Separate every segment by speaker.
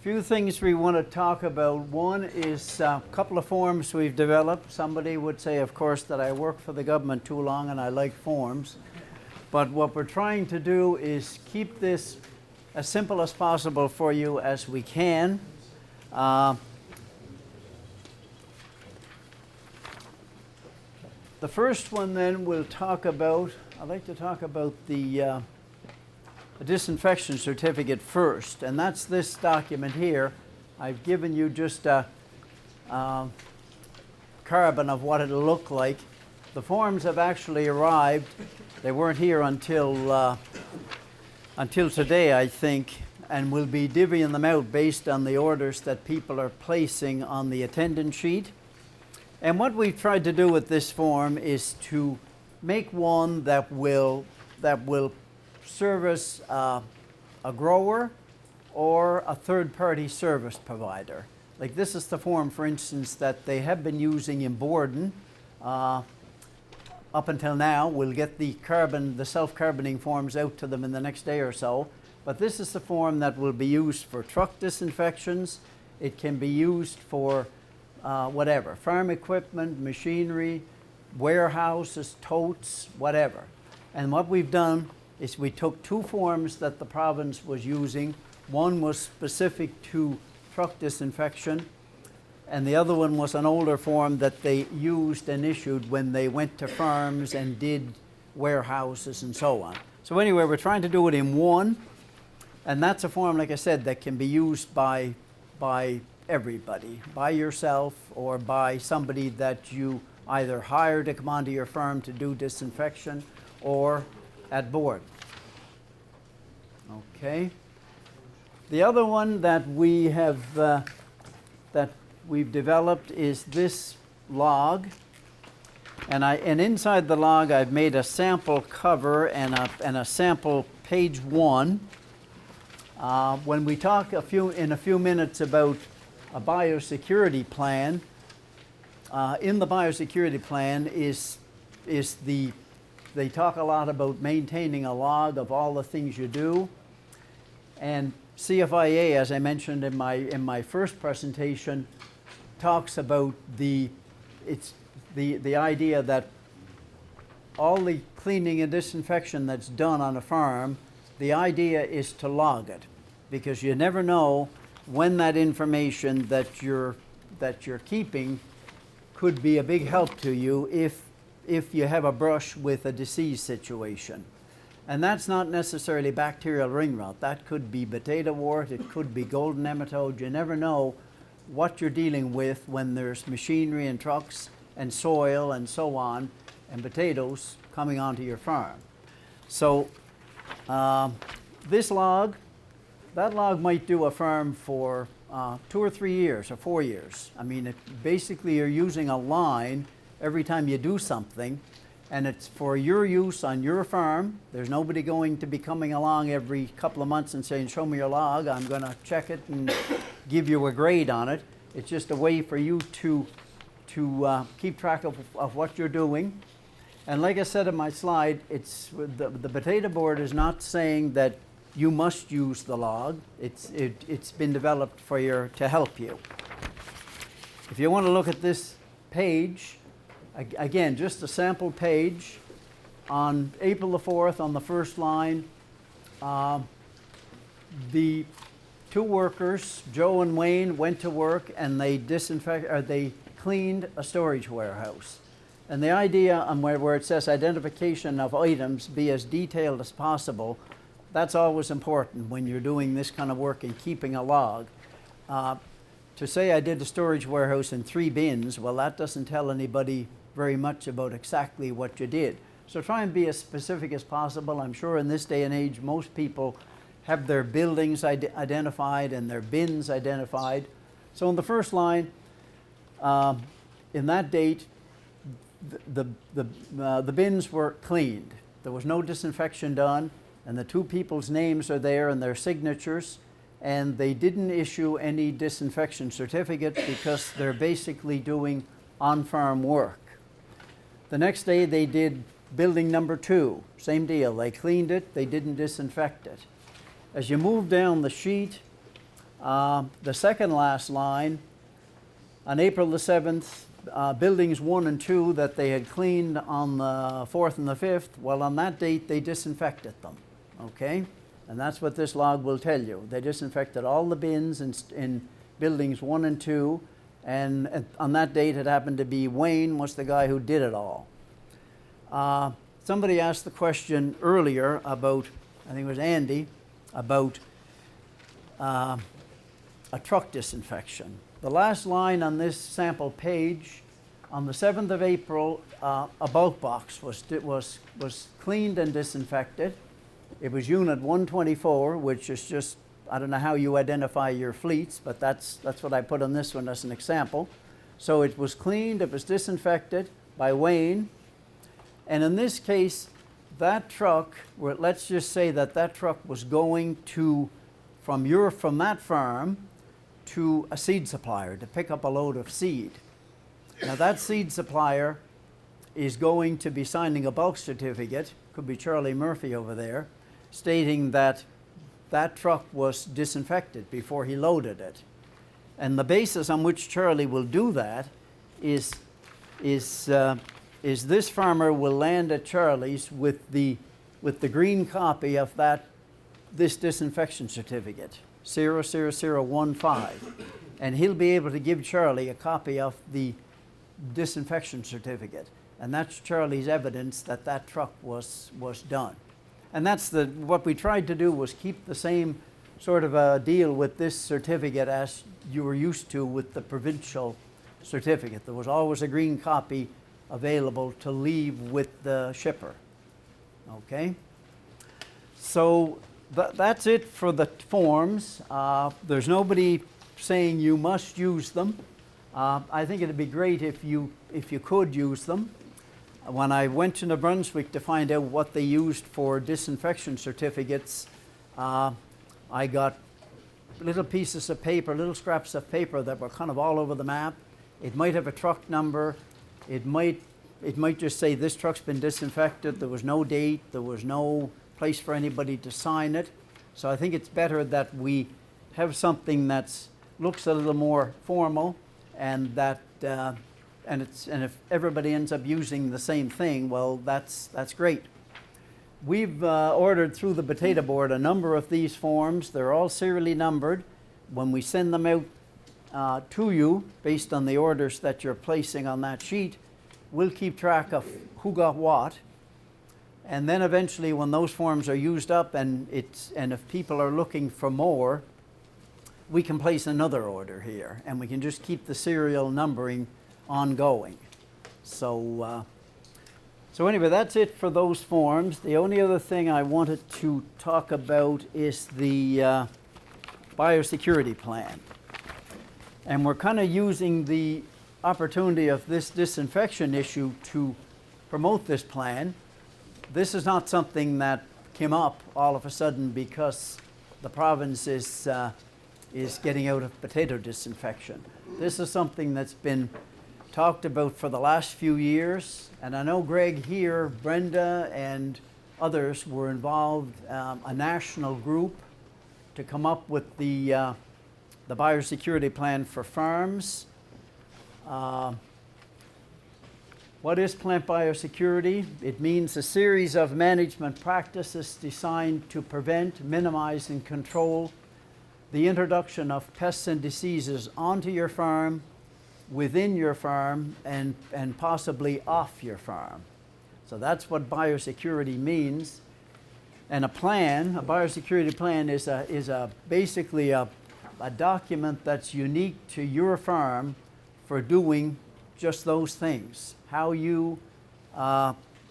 Speaker 1: Few things we want to talk about. One is a couple of forms we've developed. Somebody would say, of course, that I work for the government too long and I like forms. But what we're trying to do is keep this as simple as possible for you as we can. The first one then we'll talk about, I'd like to talk about the disinfection certificate first, and that's this document here. I've given you just a carbon of what it'll look like. The forms have actually arrived. They weren't here until today, I think, and we'll be divvying them out based on the orders that people are placing on the attendance sheet. And what we've tried to do with this form is to make one that will service a grower or a third-party service provider. Like this is the form, for instance, that they have been using in Borden up until now. We'll get the self-carboning forms out to them in the next day or so. But this is the form that will be used for truck disinfections. It can be used for whatever, farm equipment, machinery, warehouses, totes, whatever. And what we've done is we took two forms that the province was using. One was specific to truck disinfection, and the other one was an older form that they used and issued when they went to farms and did warehouses and so on. So anyway, we're trying to do it in one, and that's a form, like I said, that can be used by everybody, by yourself or by somebody that you either hire to come onto your firm to do disinfection or at board. Okay. The other one that we have that we've developed is this log, and inside the log I've made a sample cover and a sample page 1. When we talk in a few minutes about a biosecurity plan, in the biosecurity plan they talk a lot about maintaining a log of all the things you do. And CFIA, as I mentioned in my first presentation, talks about the idea that all the cleaning and disinfection that's done on a farm, the idea is to log it, because you never know when that information that you're keeping could be a big help to you if you have a brush with a disease situation. And that's not necessarily bacterial ring rot. That could be potato wart, it could be golden nematode. You never know what you're dealing with when there's machinery and trucks and soil and so on and potatoes coming onto your farm. So this log, that log might do a farm for 2 or 3 years or 4 years. I mean, basically you're using a line every time you do something, and it's for your use on your farm. There's nobody going to be coming along every couple of months and saying, show me your log, I'm going to check it and give you a grade on it. It's just a way for you to keep track of what you're doing. And like I said in my slide, the potato board is not saying that you must use the log. It's been developed to help you. If you want to look at this page, again, just a sample page. On April the 4th, on the first line, the two workers, Joe and Wayne, went to work and they cleaned a storage warehouse. And the idea on where it says identification of items be as detailed as possible, that's always important when you're doing this kind of work and keeping a log. To say I did a storage warehouse in 3 bins, well, that doesn't tell anybody very much about exactly what you did. So try and be as specific as possible. I'm sure in this day and age, most people have their buildings identified and their bins identified. So in the first line, in that date, the bins were cleaned. There was no disinfection done, and the two people's names are there and their signatures, and they didn't issue any disinfection certificate because they're basically doing on-farm work. The next day they did building number 2, same deal. They cleaned it, they didn't disinfect it. As you move down the sheet, The second last line, on April the 7th, buildings 1 and 2 that they had cleaned on the 4th and the 5th, well, on that date they disinfected them, okay? And that's what this log will tell you. They disinfected all the bins in buildings 1 and 2, and on that date it happened to be Wayne was the guy who did it all. Somebody asked the question earlier about, I think it was Andy, about a truck disinfection. The last line on this sample page, on the 7th of April, a bulk box was cleaned and disinfected. It was unit 124, which is just, I don't know how you identify your fleets, but that's what I put on this one as an example. So it was cleaned, it was disinfected by Wayne, and in this case, that truck, let's just say that truck was going to, from that farm to a seed supplier to pick up a load of seed. Now that seed supplier is going to be signing a bulk certificate, could be Charlie Murphy over there, stating that that truck was disinfected before he loaded it. And the basis on which Charlie will do that is this farmer will land at Charlie's with the green copy of this disinfection certificate, 00015, and he'll be able to give Charlie a copy of the disinfection certificate, and that's Charlie's evidence that that truck was done. And that's what we tried to do, was keep the same sort of a deal with this certificate as you were used to with the provincial certificate. There was always a green copy available to leave with the shipper. Okay? So that's it for the forms. There's nobody saying you must use them. I think it'd be great if you could use them. When I went to New Brunswick to find out what they used for disinfection certificates, I got little pieces of paper, little scraps of paper that were kind of all over the map. It might have a truck number. It might just say this truck's been disinfected. There was no date. There was no place for anybody to sign it. So I think it's better that we have something that looks a little more formal, and that and if everybody ends up using the same thing, well, that's great. We've ordered through the Potato Board a number of these forms. They're all serially numbered. When we send them out to you, based on the orders that you're placing on that sheet, we'll keep track of who got what. And then eventually, when those forms are used up and if people are looking for more, we can place another order here, and we can just keep the serial numbering ongoing. So anyway, that's it for those forms. The only other thing I wanted to talk about is the biosecurity plan. And we're kind of using the opportunity of this disinfection issue to promote this plan. This is not something that came up all of a sudden because the province is getting out of potato disinfection. This is something that's been talked about for the last few years, and I know Greg here, Brenda, and others were involved, a national group, to come up with the biosecurity plan for farms. What is plant biosecurity? It means a series of management practices designed to prevent, minimize, and control the introduction of pests and diseases onto your farm, within your farm, and possibly off your farm. So that's what biosecurity means. And a biosecurity plan is basically a document that's unique to your farm for doing just those things, how you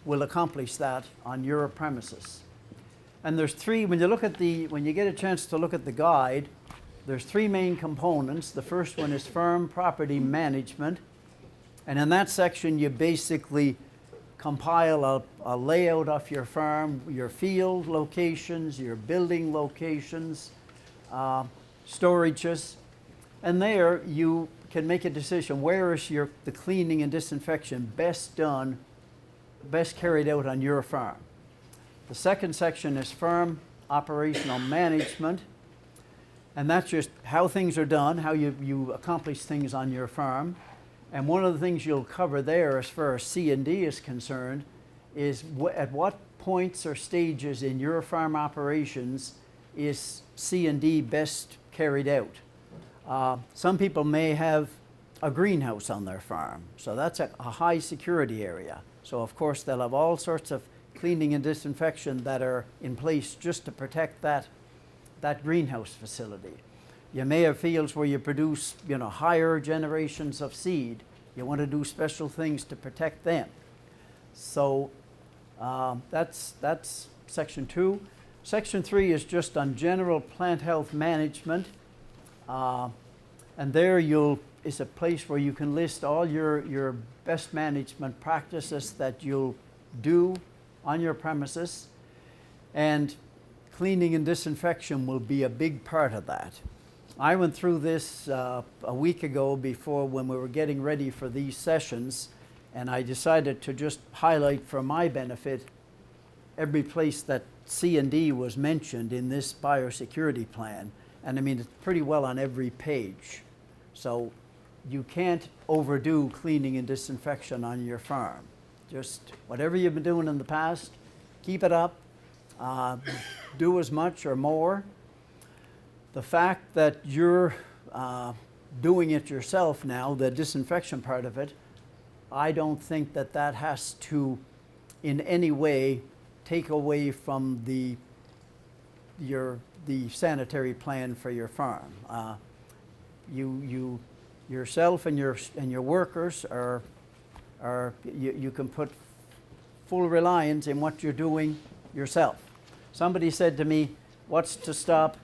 Speaker 1: will accomplish that on your premises. And there's three, when you get a chance to look at the guide, there's three main components. The first one is farm property management. And in that section, you basically compile a layout of your farm, your field locations, your building locations, storages. And there you can make a decision, where is the cleaning and disinfection best carried out on your farm. The second section is farm operational management. And that's just how things are done, how you accomplish things on your farm. And one of the things you'll cover there as far as C&D is concerned is at what points or stages in your farm operations is C&D best carried out. Some people may have a greenhouse on their farm, so that's a high security area. So of course they'll have all sorts of cleaning and disinfection that are in place just to protect that greenhouse facility. You may have fields where you produce, higher generations of seed. You want to do special things to protect them. So that's section 2. Section 3 is just on general plant health management. And there is a place where you can list all your best management practices that you'll do on your premises. And cleaning and disinfection will be a big part of that. I went through this a week ago when we were getting ready for these sessions, and I decided to just highlight for my benefit every place that C&D was mentioned in this biosecurity plan. And I mean, it's pretty well on every page. So you can't overdo cleaning and disinfection on your farm. Just whatever you've been doing in the past, keep it up. Do as much or more. The fact that you're doing it yourself now, the disinfection part of it, I don't think that has to in any way take away from the sanitary plan for your farm. You yourself and your workers you can put full reliance in what you're doing yourself. Somebody said to me, what's to stop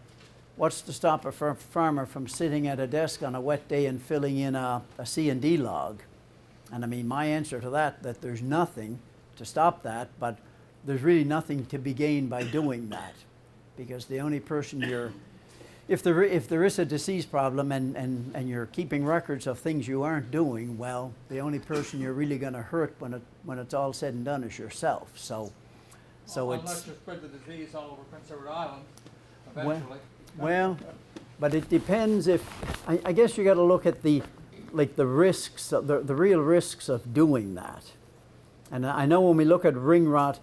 Speaker 1: a farmer from sitting at a desk on a wet day and filling in a C&D log? And I mean, my answer to that there's nothing to stop that, but there's really nothing to be gained by doing that, because the only person if there is a disease problem and you're keeping records of things you aren't doing, well, the only person you're really going to hurt when it's all said and done is yourself. So
Speaker 2: unless you spread the disease all over Prince Edward Island, eventually.
Speaker 1: Well, but it depends I guess you got to look at the risks, the real risks of doing that. And I know when we look at ring rot,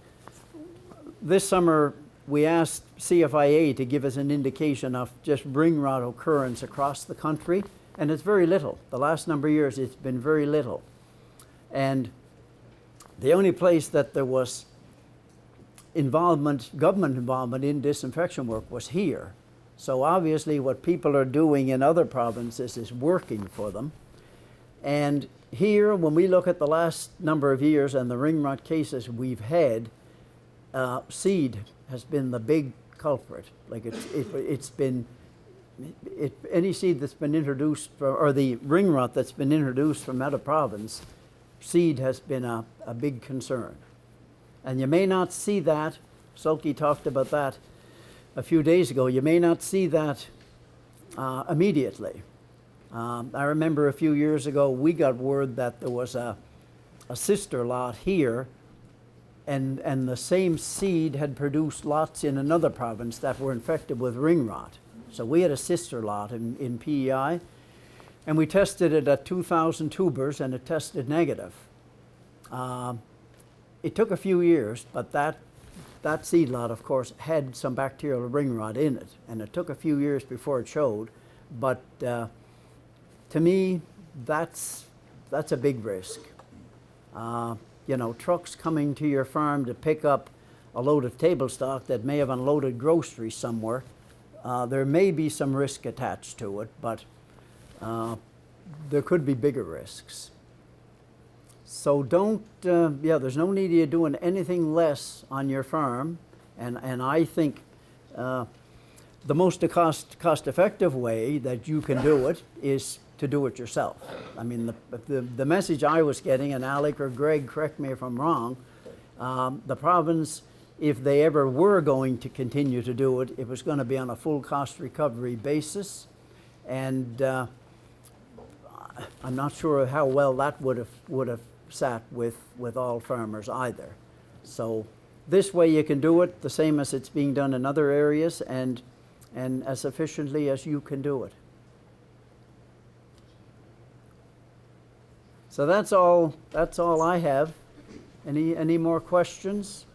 Speaker 1: this summer we asked CFIA to give us an indication of just ring rot occurrence across the country, and it's very little. The last number of years it's been very little. And the only place that there was government involvement in disinfection work was here. So obviously what people are doing in other provinces is working for them. And here, when we look at the last number of years and the ring rot cases we've had, seed has been the big culprit. Like any seed that's been introduced or the ring rot that's been introduced from out of province, seed has been a big concern. And you may not see that, Sulky talked about that a few days ago, you may not see that immediately. I remember a few years ago we got word that there was a sister lot here, and the same seed had produced lots in another province that were infected with ring rot. So we had a sister lot in PEI, and we tested it at 2,000 tubers, and it tested negative. It took a few years, but that seed lot, of course, had some bacterial ring rot in it, and it took a few years before it showed. But to me, that's a big risk. Trucks coming to your farm to pick up a load of table stock that may have unloaded groceries somewhere, there may be some risk attached to it, but there could be bigger risks. So there's no need of you doing anything less on your farm, and I think the most cost-effective way that you can do it is to do it yourself. I mean, the message I was getting, and Alec or Greg, correct me if I'm wrong, the province, if they ever were going to continue to do it, it was going to be on a full cost recovery basis, and I'm not sure how well that would have sat with all farmers either. So this way you can do it the same as it's being done in other areas, and and as efficiently as you can do it. So that's all I have. Any more questions?